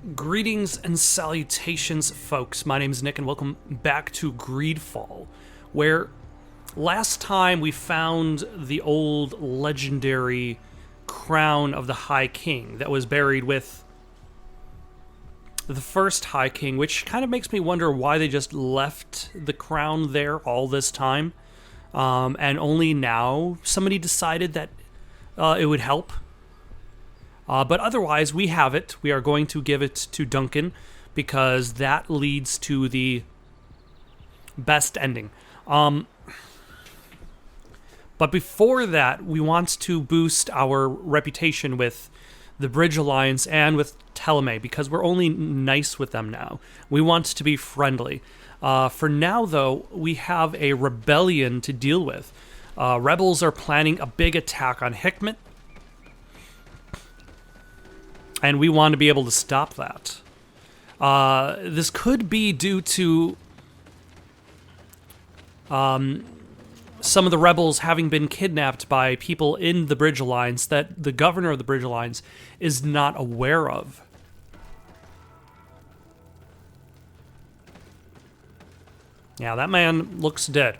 Greetings and salutations, folks. My name is Nick, and welcome back to GreedFall, where last time we found the old legendary crown of the High King that was buried with the first High King, which kind of makes me wonder why they just left the crown there all this time, and only now somebody decided that it would help. But otherwise, we have it. We are going to give it to Duncan because that leads to the best ending. But before that, we want to boost our reputation with the Bridge Alliance and with Teleme because we're only nice with them now. We want to be friendly. For now, though, we have a rebellion to deal with. Rebels are planning a big attack on Hickman, and we want to be able to stop that. This could be due to some of the rebels having been kidnapped by people in the Bridge Alliance that the governor of the Bridge Alliance is not aware of. Yeah, that man looks dead.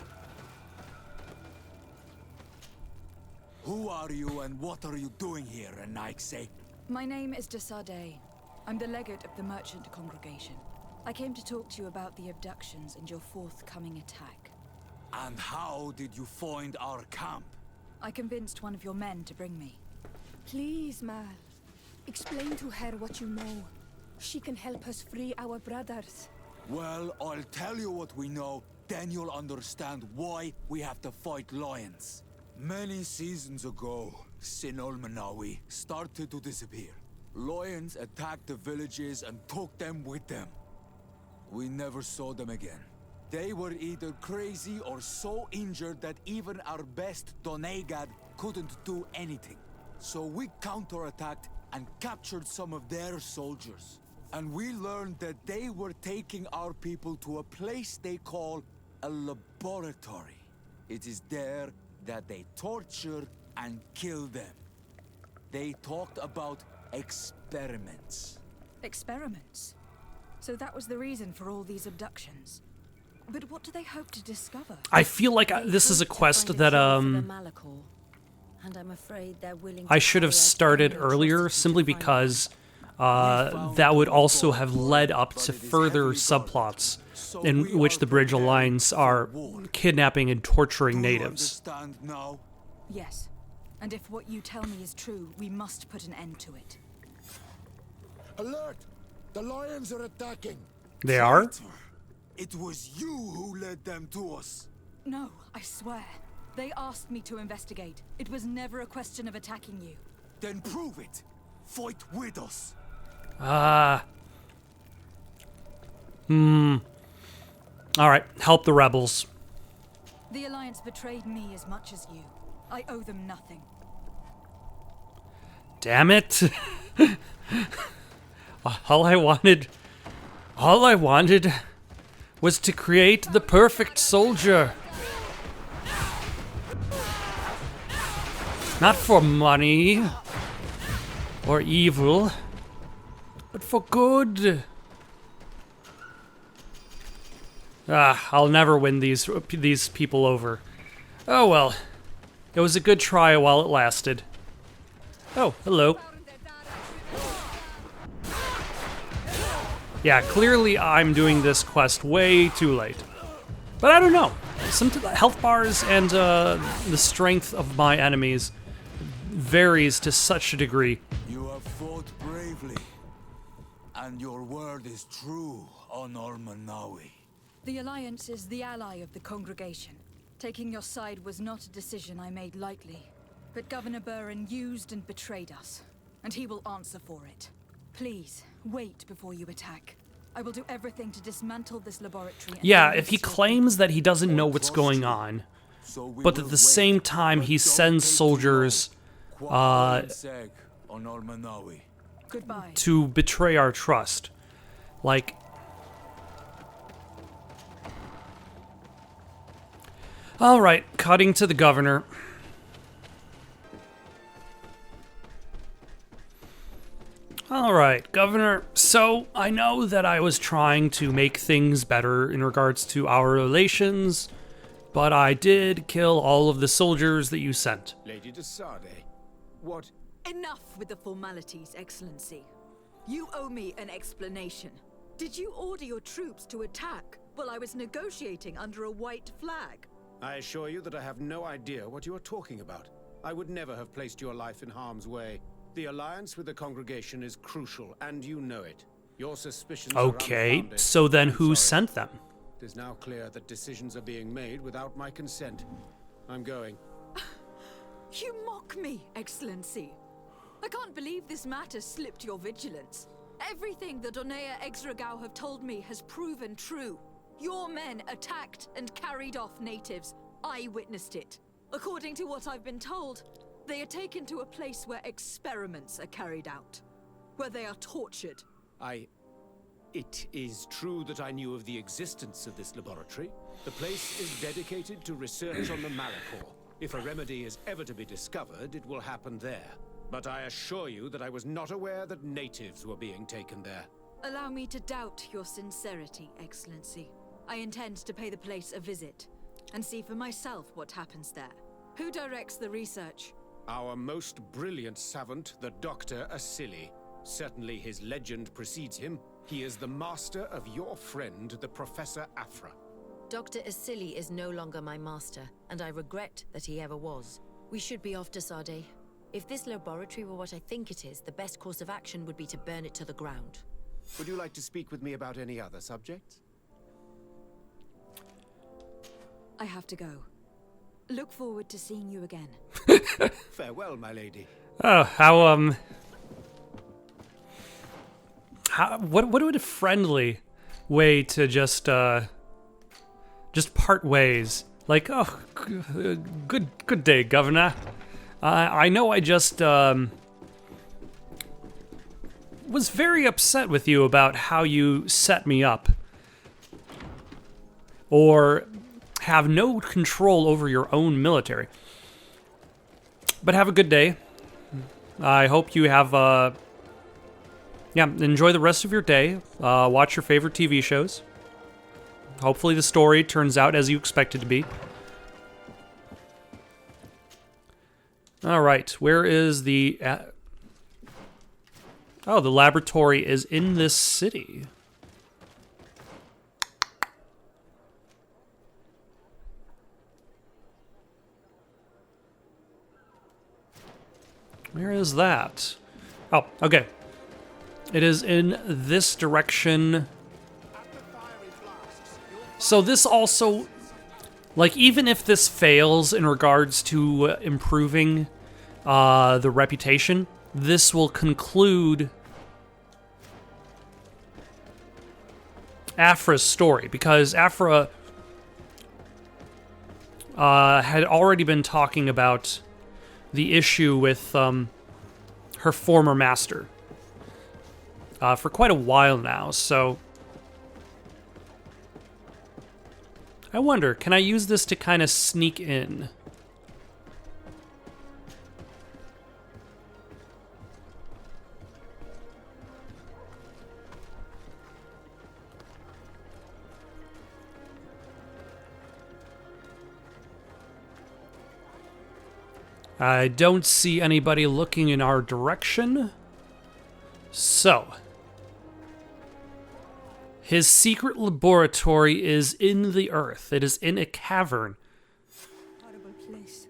Who are you and what are you doing here, Anaikse? My name is Desade. I'm the legate of the merchant congregation. I came to talk to you about the abductions and your forthcoming attack. And how did you find our camp? I convinced one of your men to bring me. Please, Mal. Explain to her what you know. She can help us free our brothers. Well, I'll tell you what we know, then you'll understand why we have to fight lions. Many seasons ago, Sinol Manawi started to disappear. Lions attacked the villages and took them with them. We never saw them again. They were either crazy or so injured that even our best Donegad couldn't do anything. So we counterattacked and captured some of their soldiers. And we learned that they were taking our people to a place they call a laboratory. It is there that they torture and kill them. They talked about experiments. Experiments? So that was the reason for all these abductions. But what do they hope to discover? I feel like this is a quest that I should have started earlier, simply because that would also have led up to further subplots in which the Bridge Alliance are kidnapping and torturing natives. Do you understand now? Yes. And if what you tell me is true, we must put an end to it. Alert! The lions are attacking! They are? It was you who led them to us. No, I swear. They asked me to investigate. It was never a question of attacking you. Then prove it. Fight with us. Alright, help the rebels. The Alliance betrayed me as much as you. I owe them nothing. Damn it. All I wanted was to create the perfect soldier. Not for money or evil, but for good. I'll never win these people over. Oh well. It was a good try while it lasted. Oh, hello. Yeah, clearly I'm doing this quest way too late. But I don't know. Some health bars and the strength of my enemies varies to such a degree. You have fought bravely. And your word is true, Honor Manawi. The Alliance is the ally of the congregation. Taking your side was not a decision I made lightly. But Governor Burren used and betrayed us, and he will answer for it. Please, wait before you attack. I will do everything to dismantle this laboratory. Yeah, if he claims that he doesn't know what's going on, but at the same time he sends soldiers Goodbye. to betray our trust. Like, alright, cutting to the governor. All right, Governor. So I know that I was trying to make things better in regards to our relations, but I did kill all of the soldiers that you sent. Lady de Sardet, what? Enough with the formalities, Excellency. You owe me an explanation. Did you order your troops to attack while I was negotiating under a white flag? I assure you that I have no idea what you are talking about. I would never have placed your life in harm's way. The alliance with the congregation is crucial, and you know it. Your suspicions are Okay, unfounded. so then I'm who sorry. sent them? It is now clear that decisions are being made without my consent. I'm going. You mock me, Excellency. I can't believe this matter slipped your vigilance. Everything the Donea Exregao have told me has proven true. Your men attacked and carried off natives. I witnessed it. According to what I've been told, they are taken to a place where experiments are carried out, where they are tortured. It is true that I knew of the existence of this laboratory. The place is dedicated to research on the Malachor. If a remedy is ever to be discovered, it will happen there. But I assure you that I was not aware that natives were being taken there. Allow me to doubt your sincerity, Excellency. I intend to pay the place a visit and see for myself what happens there. Who directs the research? Our most brilliant savant, the Dr. Asili. Certainly his legend precedes him. He is the master of your friend, the Professor Afra. Dr. Asili is no longer my master, and I regret that he ever was. We should be off to Sardet. If this laboratory were what I think it is, the best course of action would be to burn it to the ground. Would you like to speak with me about any other subjects? I have to go. Look forward to seeing you again. Farewell, my lady. Oh, what would a friendly way to just part ways? Like, oh, good day, Governor. I know I just was very upset with you about how you set me up, or have no control over your own military. But have a good day. I hope you have, enjoy the rest of your day. Watch your favorite TV shows. Hopefully the story turns out as you expect it to be. All right, where is the... oh, the laboratory is in this city. Where is that? Oh, okay. It is in this direction. So this also, like, even if this fails in regards to improving the reputation, this will conclude Afra's story, because Afra had already been talking about the issue with her former master for quite a while now, so I wonder, can I use this to kind of sneak in? I don't see anybody looking in our direction. So, his secret laboratory is in the earth. It is in a cavern. Horrible place.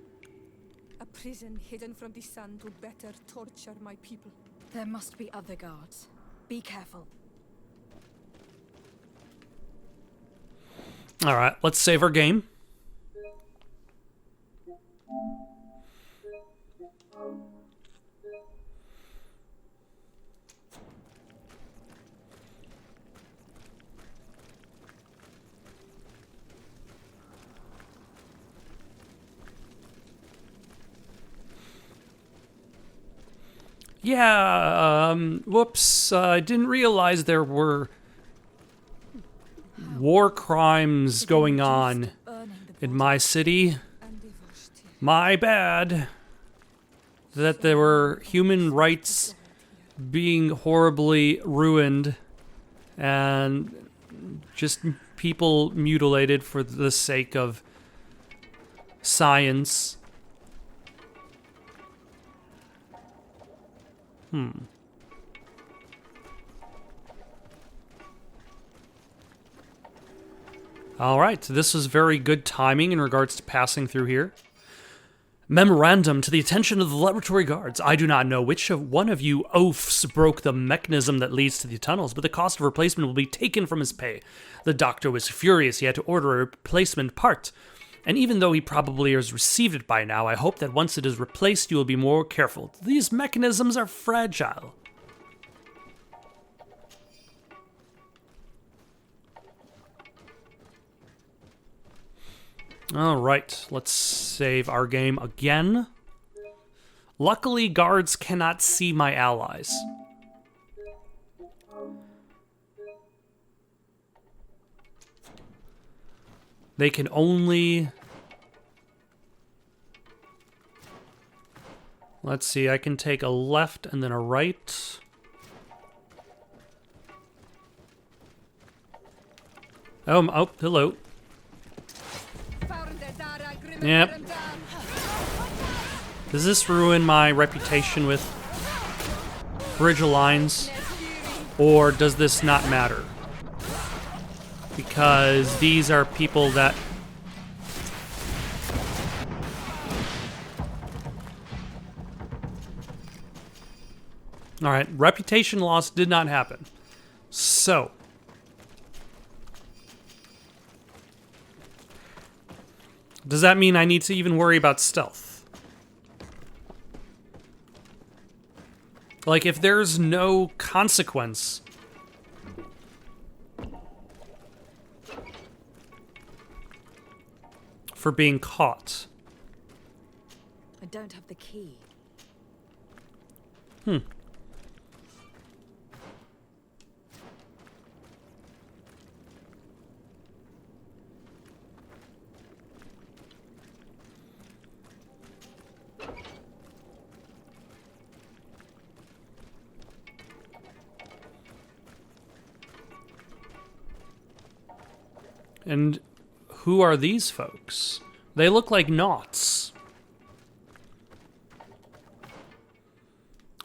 A prison hidden from the sun to better torture my people. There must be other guards. Be careful. All right, let's save our game. Yeah, whoops, I didn't realize there were war crimes going on in my city. My bad. That there were human rights being horribly ruined and just people mutilated for the sake of science. All right, this was very good timing in regards to passing through here. Memorandum to the attention of the laboratory guards. I do not know which one of you oafs broke the mechanism that leads to the tunnels, but the cost of replacement will be taken from his pay. The doctor was furious. He had to order a replacement part. And even though he probably has received it by now, I hope that once it is replaced, you will be more careful. These mechanisms are fragile. All right, let's save our game again. Luckily, guards cannot see my allies. They can only... Let's see, I can take a left and then a right. Oh, hello. Yep. Does this ruin my reputation with Bridge Alliance? Or does this not matter? Because these are people that... Alright, reputation loss did not happen. So... does that mean I need to even worry about stealth? Like, if there's no consequence... for being caught. I don't have the key. And who are these folks? They look like knots.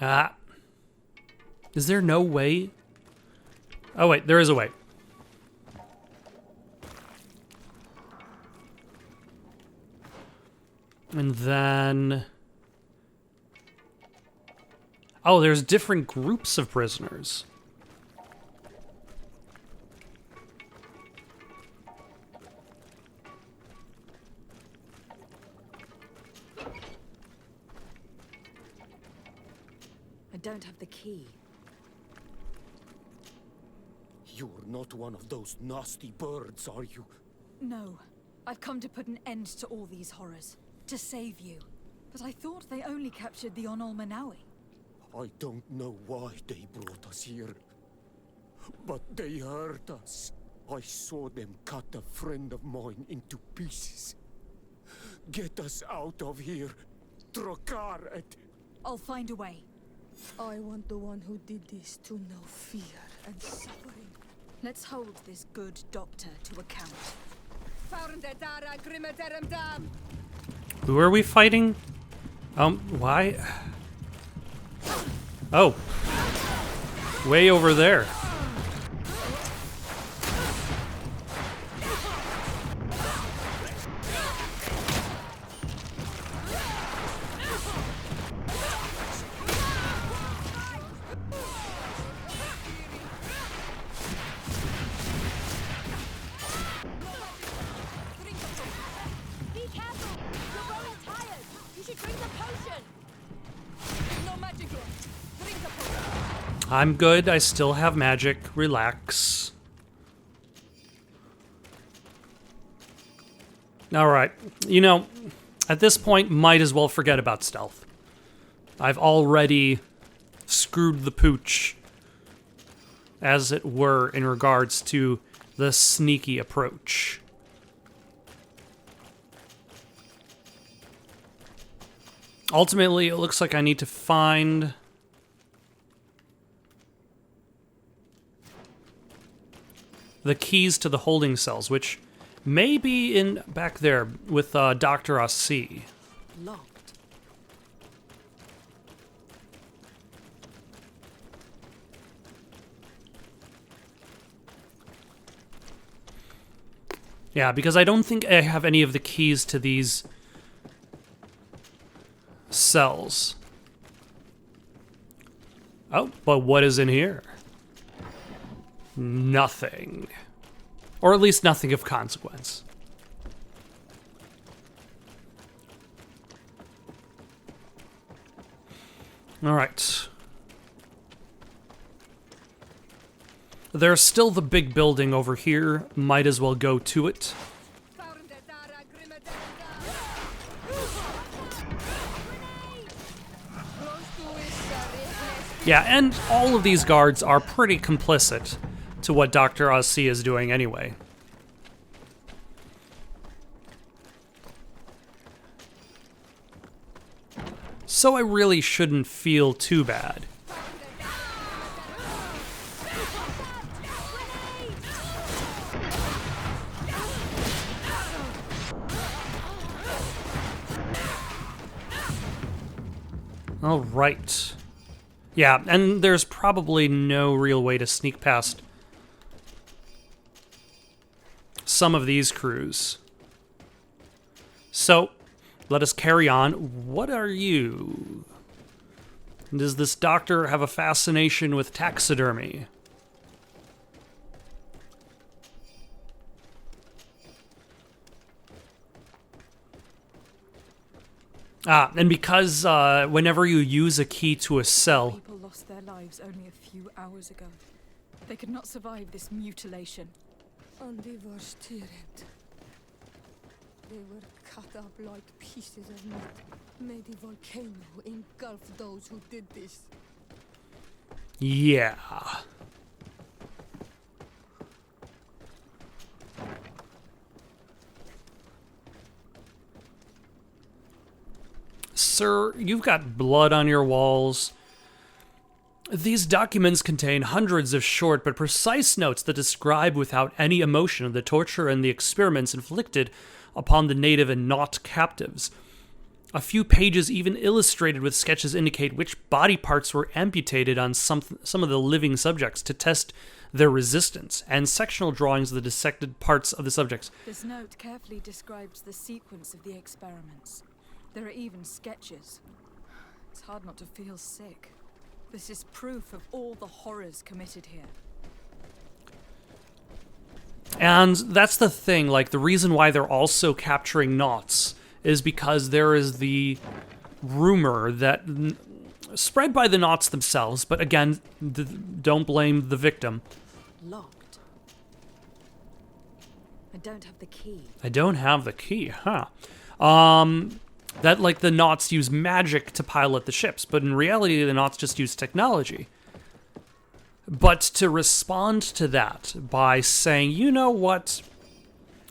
Ah. Is there no way? Oh wait, there is a way. And then... oh, there's different groups of prisoners. I don't have the key. You're not one of those nasty birds, are you? No. I've come to put an end to all these horrors. To save you. But I thought they only captured the Onol Manawi. I don't know why they brought us here. But they hurt us. I saw them cut a friend of mine into pieces. Get us out of here. Trokaret. I'll find a way. I want the one who did this to know fear and suffering. Let's hold this good doctor to account. Who are we fighting? Why? Oh. Way over there. I'm good. I still have magic. Relax. Alright. You know, at this point, might as well forget about stealth. I've already screwed the pooch, as it were, in regards to the sneaky approach. Ultimately, it looks like I need to find the keys to the holding cells, which may be in back there with Dr. Ossie. Locked. Yeah, because I don't think I have any of the keys to these cells. Oh, but what is in here? Nothing. Or at least nothing of consequence. All right. There's still the big building over here. Might as well go to it. Yeah, and all of these guards are pretty complicit to what Dr. Ossie is doing anyway. So I really shouldn't feel too bad. All right. Yeah, and there's probably no real way to sneak past some of these crews. So, let us carry on. What are you? Does this doctor have a fascination with taxidermy? Ah, and because whenever you use a key to a cell... People lost their lives only a few hours ago. They could not survive this mutilation. And they were tyrant. They were cut up like pieces of meat. May the volcano engulf those who did this. Yeah. Sir, you've got blood on your walls. These documents contain hundreds of short but precise notes that describe without any emotion the torture and the experiments inflicted upon the native and not captives. A few pages even illustrated with sketches indicate which body parts were amputated on some of the living subjects to test their resistance, and sectional drawings of the dissected parts of the subjects. This note carefully describes the sequence of the experiments. There are even sketches. It's hard not to feel sick. This is proof of all the horrors committed here. And that's the thing, like, the reason why they're also capturing Knots is because there is the rumor that, spread by the Knots themselves, but again, don't blame the victim. Locked. I don't have the key. I don't have the key, huh? That, like, the Knots use magic to pilot the ships, but in reality, the Knots just use technology. But to respond to that by saying, you know what?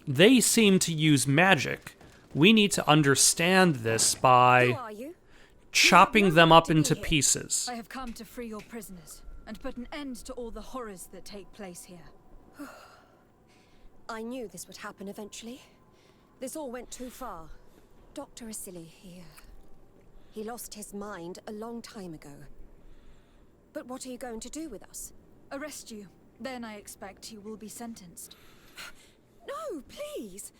They seem to use magic. We need to understand this by chopping them up into pieces. I have come to free your prisoners and put an end to all the horrors that take place here. I knew this would happen eventually. This all went too far. Dr. Asili, he lost his mind a long time ago. But what are you going to do with us? Arrest you. Then I expect you will be sentenced. No, please!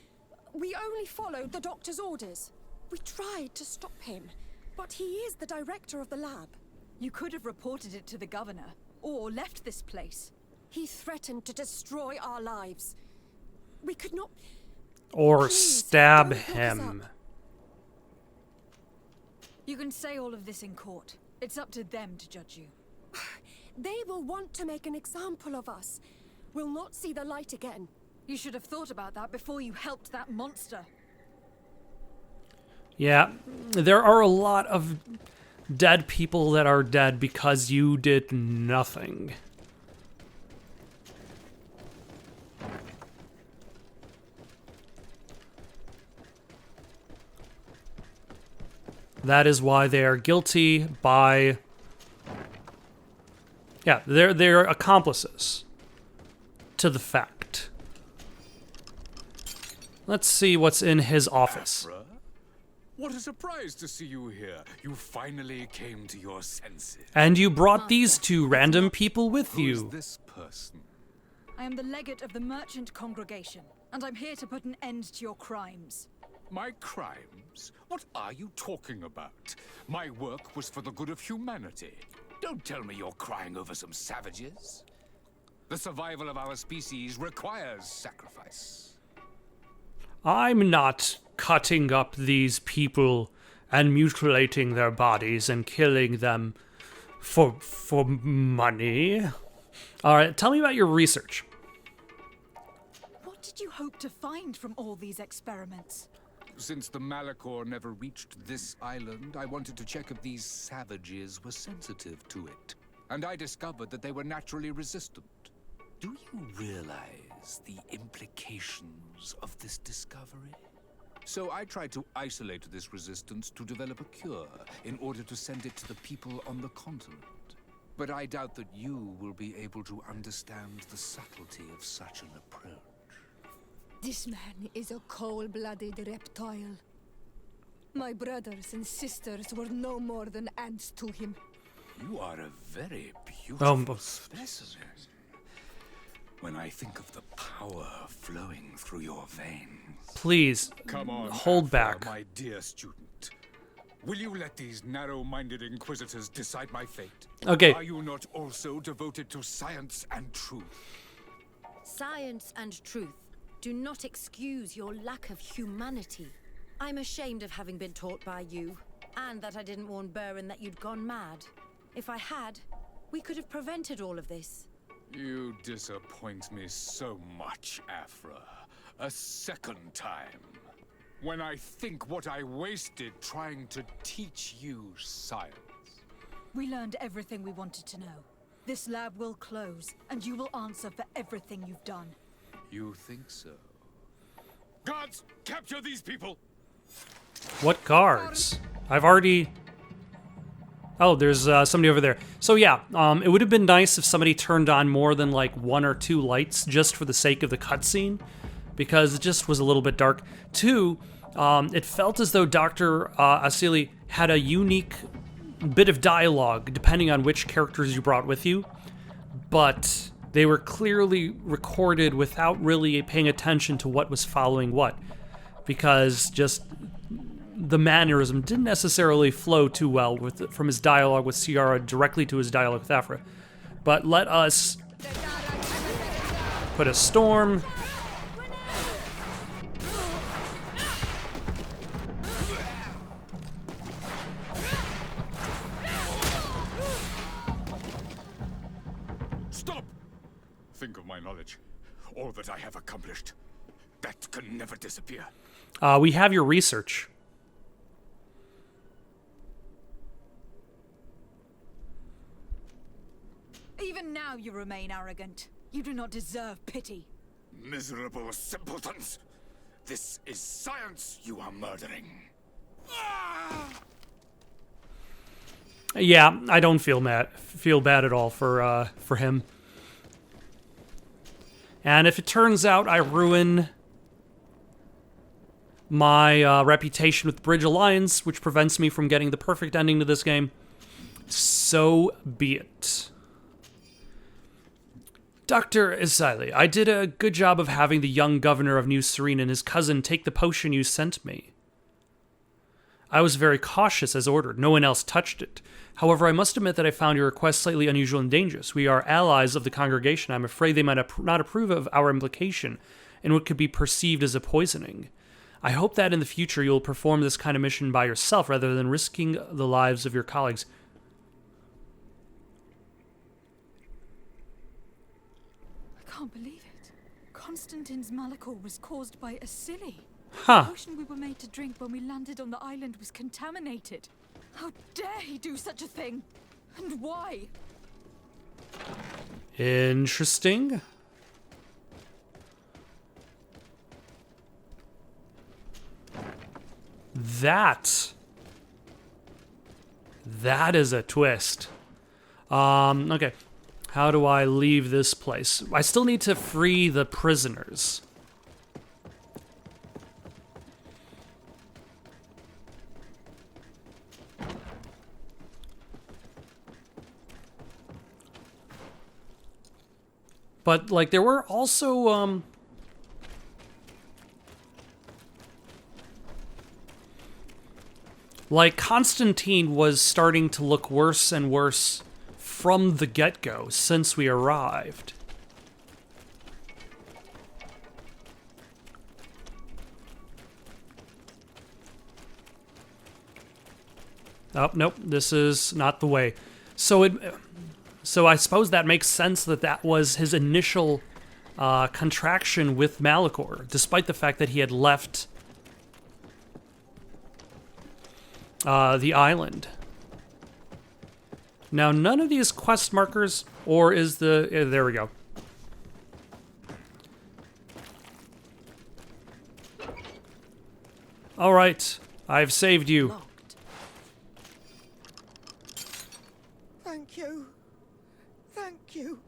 We only followed the doctor's orders. We tried to stop him, but he is the director of the lab. You could have reported it to the governor, or left this place. He threatened to destroy our lives. We could not... Or Please, stab don't look us him. up. You can say all of this in court. It's up to them to judge you. They will want to make an example of us. We'll not see the light again. You should have thought about that before you helped that monster. Yeah, there are a lot of dead people that are dead because you did nothing. That is why they are guilty by... Yeah, they're accomplices. to the fact. Let's see what's in his office. Afra? What a surprise to see you here. You finally came to your senses. And you brought these two random people with Who's you. this person? I am the legate of the merchant congregation, and I'm here to put an end to your crimes. My crimes? What are you talking about? My work was for the good of humanity. Don't tell me you're crying over some savages. The survival of our species requires sacrifice. I'm not cutting up these people and mutilating their bodies and killing them for money. All right, tell me about your research. What did you hope to find from all these experiments? Since the Malachor never reached this island, I wanted to check if these savages were sensitive to it. And I discovered that they were naturally resistant. Do you realize the implications of this discovery? So I tried to isolate this resistance to develop a cure in order to send it to the people on the continent. But I doubt that you will be able to understand the subtlety of such an approach. This man is a cold-blooded reptile. My brothers and sisters were no more than ants to him. You are a very beautiful specimen. When I think of the power flowing through your veins. Please, Come on, hold Afra, back. my dear student. Will you let these narrow-minded inquisitors decide my fate? Okay. Are you not also devoted to science and truth? Science and truth do not excuse your lack of humanity. I'm ashamed of having been taught by you, and that I didn't warn Burin that you'd gone mad. If I had, we could have prevented all of this. You disappoint me so much, Afra. A second time. When I think what I wasted trying to teach you science. We learned everything we wanted to know. This lab will close, and you will answer for everything you've done. You think so? Guards, capture these people! What guards? I've already... Oh, there's somebody over there. So yeah, it would have been nice if somebody turned on more than like 1 or 2 lights just for the sake of the cutscene, because it just was a little bit dark. 2, it felt as though Dr. Asili had a unique bit of dialogue depending on which characters you brought with you, but they were clearly recorded without really paying attention to what was following what, because just the mannerism didn't necessarily flow too well from his dialogue with Ciara directly to his dialogue with Afra. But let us put a storm. Stop! Think of my knowledge. All that I have accomplished. That can never disappear. We have your research. Even now you remain arrogant. You do not deserve pity. Miserable simpletons! This is science you are murdering. Yeah, I don't feel bad at all for him. And if it turns out I ruin my reputation with Bridge Alliance, which prevents me from getting the perfect ending to this game, so be it. Dr. Isili, I did a good job of having the young governor of New Serene and his cousin take the potion you sent me. I was very cautious as ordered. No one else touched it. However, I must admit that I found your request slightly unusual and dangerous. We are allies of the congregation. I'm afraid they might not approve of our implication in what could be perceived as a poisoning. I hope that in the future you'll perform this kind of mission by yourself rather than risking the lives of your colleagues. I can't believe it. Constantine's Malachor was caused by Asili. Huh. The potion we were made to drink when we landed on the island was contaminated. How dare he do such a thing? And why? Interesting. That is a twist. Okay. How do I leave this place? I still need to free the prisoners. But, like, there were also, like, Constantine was starting to look worse and worse from the get-go since we arrived. Oh, nope, this is not the way. So I suppose that makes sense that that was his initial contraction with Malachor, despite the fact that he had left the island. Now, none of these quest markers, or is the... there we go. All right, I've saved you. Thank you. Thank you.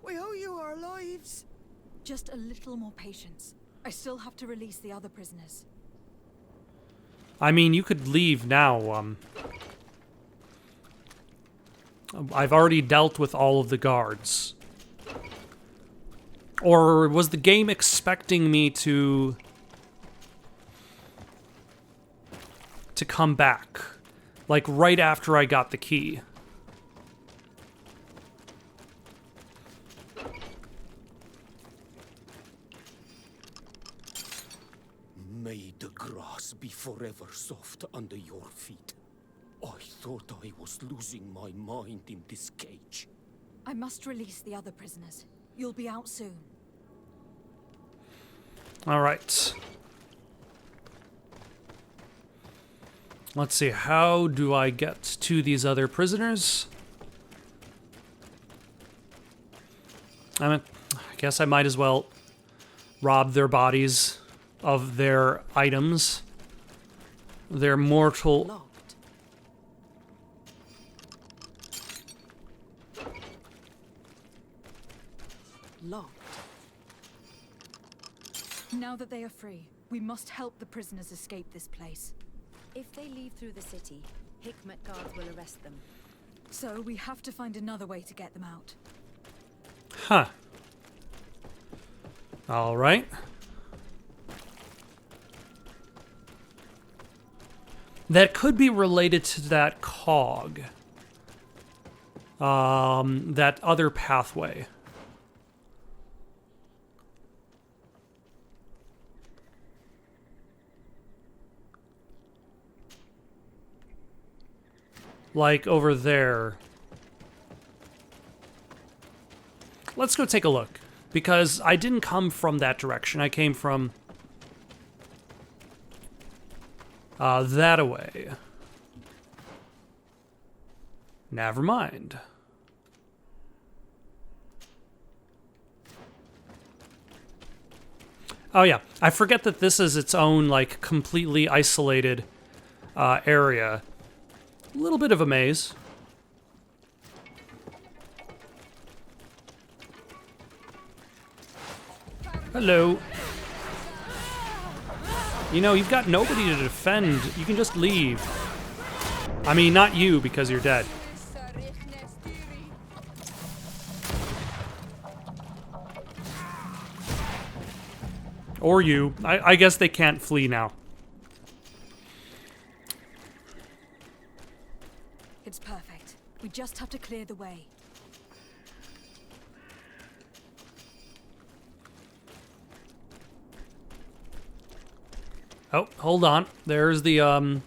We owe you our lives. Just a little more patience. I still have to release the other prisoners. I mean, you could leave now. I've already dealt with all of the guards. Or was the game expecting me to come back? Like, right after I got the key? May the grass be forever soft under your feet. I thought I was losing my mind in this cage. I must release the other prisoners. You'll be out soon. All right. Let's see, how do I get to these other prisoners? I guess I might as well rob their bodies of their items. Their mortal... Locked. Locked. Now that they are free, we must help the prisoners escape this place. If they leave through the city, Hikmet guards will arrest them. So we have to find another way to get them out. Huh. All right. That could be related to that cog. That other pathway. Like over there. Let's go take a look. Because I didn't come from that direction. I came from... that away. Never mind. Oh yeah, I forget that this is its own, like, completely isolated area. A little bit of a maze. Hello. You know, you've got nobody to defend. You can just leave. I mean, not you, because you're dead. Or you. I guess they can't flee now. It's perfect. We just have to clear the way. Oh, hold on. There's the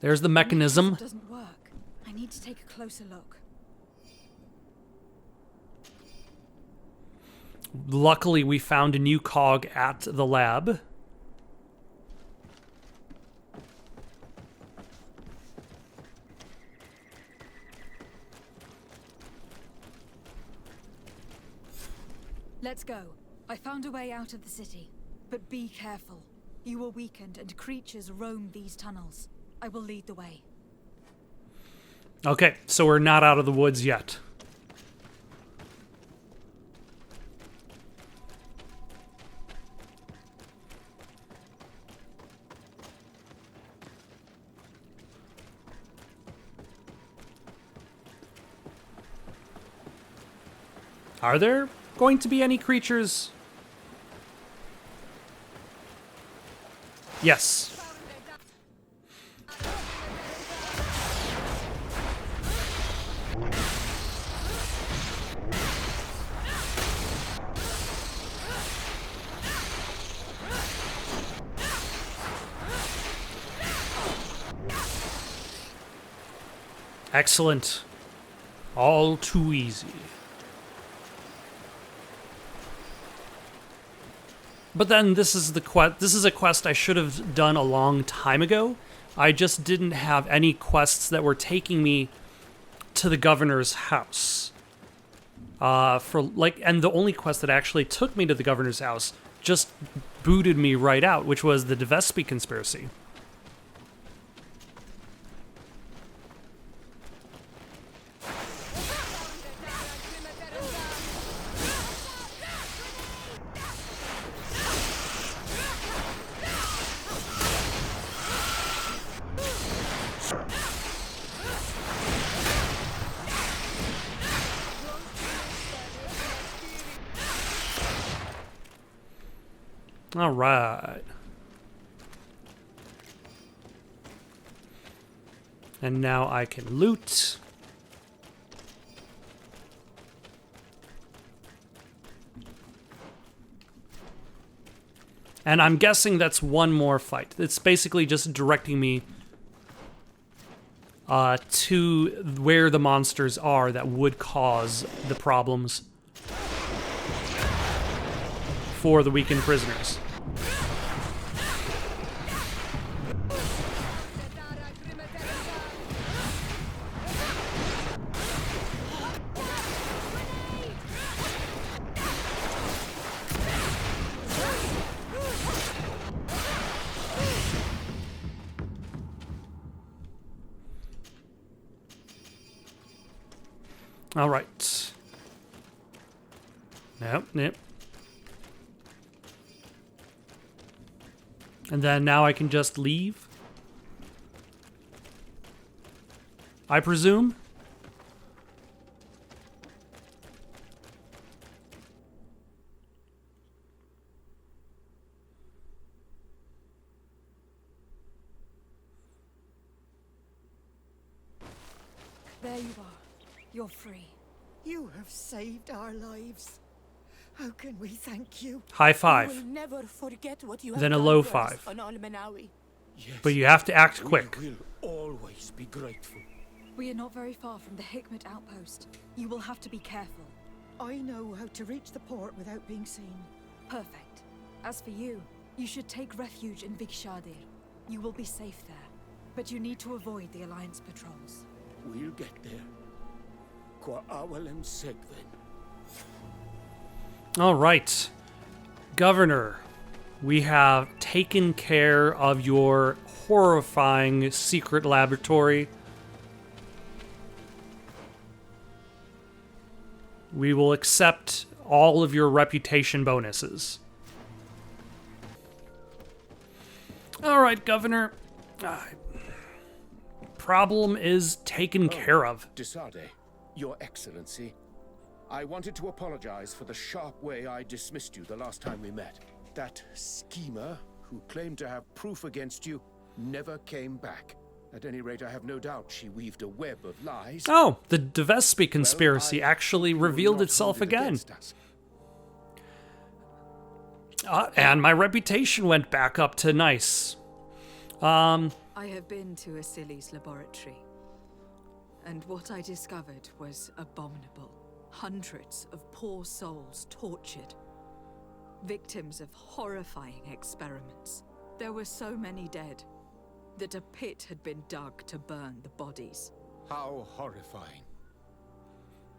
mechanism. It doesn't work. I need to take a closer look. Luckily, we found a new cog at the lab. Let's go. I found a way out of the city. But be careful. You are weakened and creatures roam these tunnels. I will lead the way. Okay, so we're not out of the woods yet. Are there going to be any creatures? Yes. Excellent. All too easy. But then this is a quest I should have done a long time ago. I just didn't have any quests that were taking me to the governor's house. And the only quest that actually took me to the governor's house just booted me right out, which was the Devespi conspiracy. All right. And now I can loot. And I'm guessing that's one more fight. It's basically just directing me to where the monsters are that would cause the problems for the weakened prisoners. All right. Yep. And then now I can just leave, I presume. There you are. You're free. You have saved our lives. How can we thank you? High five. We'll never forget what you Then have a low done for us five. on Al-Manawi. Yes, But you have to act quick. we will always be grateful. We are not very far from the Hikmet outpost. You will have to be careful. I know how to reach the port without being seen. Perfect. As for you, you should take refuge in Vikshadir. You will be safe there. But you need to avoid the Alliance patrols. We'll get there. Qua awalem said then. All right. Governor, we have taken care of your horrifying secret laboratory. We will accept all of your reputation bonuses. All right, Governor. Problem is taken care of. Desade, Your Excellency, I wanted to apologize for the sharp way I dismissed you the last time we met. That schemer, who claimed to have proof against you, never came back. At any rate, I have no doubt she weaved a web of lies. Oh, the Devespi conspiracy Well, actually will revealed not itself hold it again. against us. And my reputation went back up to nice. I have been to Asili's laboratory, and what I discovered was abominable. Hundreds of poor souls tortured, victims of horrifying experiments. There were so many dead that a pit had been dug to burn the bodies. How horrifying.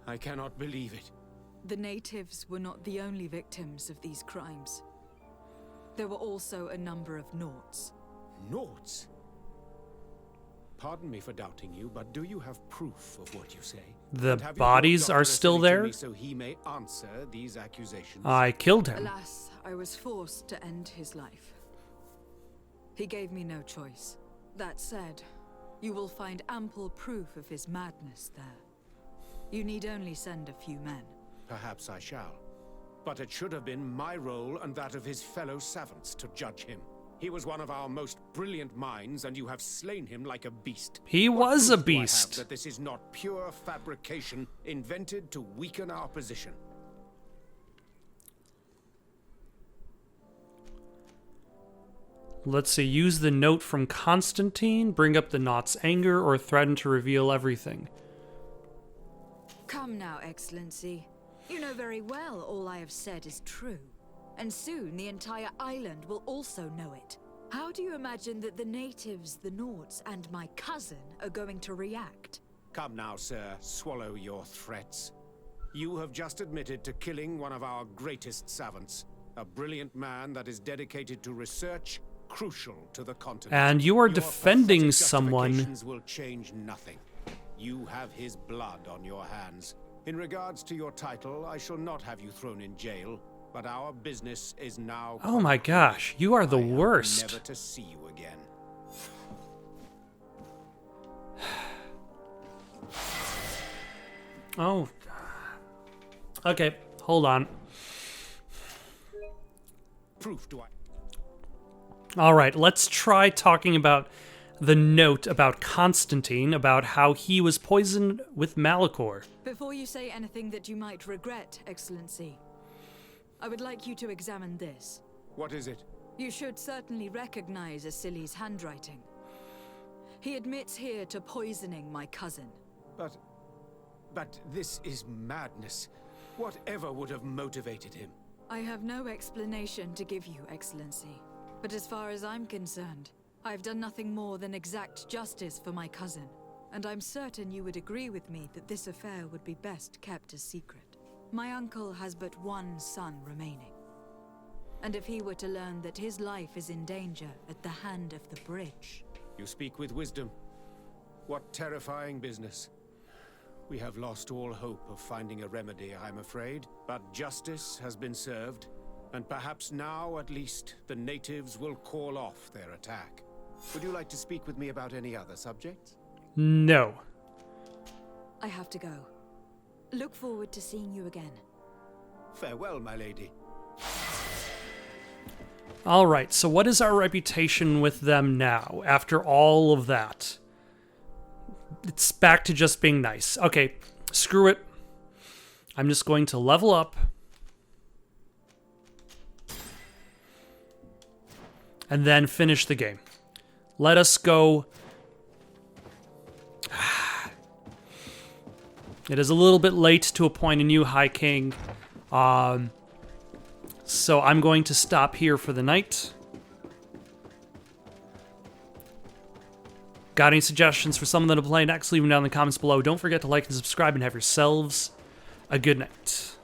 I cannot believe it. The natives were not the only victims of these crimes. There were also a number of Nauts. Nauts? pardon me for doubting you, but do you have proof of what you say? The And have you bodies brought are Dr. still Vasily to there? me so he may answer these accusations. I killed him. Alas, I was forced to end his life. He gave me no choice. That said, you will find ample proof of his madness there. You need only send a few men. Perhaps I shall. But it should have been my role and that of his fellow savants to judge him. He was one of our most brilliant minds, and you have slain him like a beast. He What was a proof do I have beast. that this is not pure fabrication invented to weaken our position. Let's see, use the note from Constantine, bring up the Naught's anger, or threaten to reveal everything. Come now, Excellency. You know very well all I have said is true. And soon the entire island will also know it. How do you imagine that the natives, the Naughts, and my cousin are going to react? Come now, sir, swallow your threats. You have just admitted to killing one of our greatest savants, a brilliant man that is dedicated to research crucial to the continent. And you are Your defending pathetic someone. justifications will change nothing. You have his blood on your hands. In regards to your title, I shall not have you thrown in jail, but our business is now... Oh my gosh, you are the I hope worst. never to see you again. Oh. Okay, hold on. Proof do I... All right, let's try talking about the note about Constantine, about how he was poisoned with Malachor. Before you say anything that you might regret, Excellency, I would like you to examine this. What is it? You should certainly recognize Asili's handwriting. He admits here to poisoning my cousin. But this is madness. Whatever would have motivated him? I have no explanation to give you, Excellency. But as far as I'm concerned, I've done nothing more than exact justice for my cousin. And I'm certain you would agree with me that this affair would be best kept a secret. My uncle has but one son remaining. And if he were to learn that his life is in danger at the hand of the bridge... You speak with wisdom. What terrifying business. We have lost all hope of finding a remedy, I'm afraid. But justice has been served, and perhaps now, at least, the natives will call off their attack. Would you like to speak with me about any other subjects? No. I have to go. Look forward to seeing you again. Farewell, my lady. All right, so what is our reputation with them now, after all of that? It's back to just being nice. Okay, screw it. I'm just going to level up. And then finish the game. Let us go. It is a little bit late to appoint a new High King. So I'm going to stop here for the night. Got any suggestions for someone that'll play next? Leave them down in the comments below. Don't forget to like and subscribe and have yourselves a good night.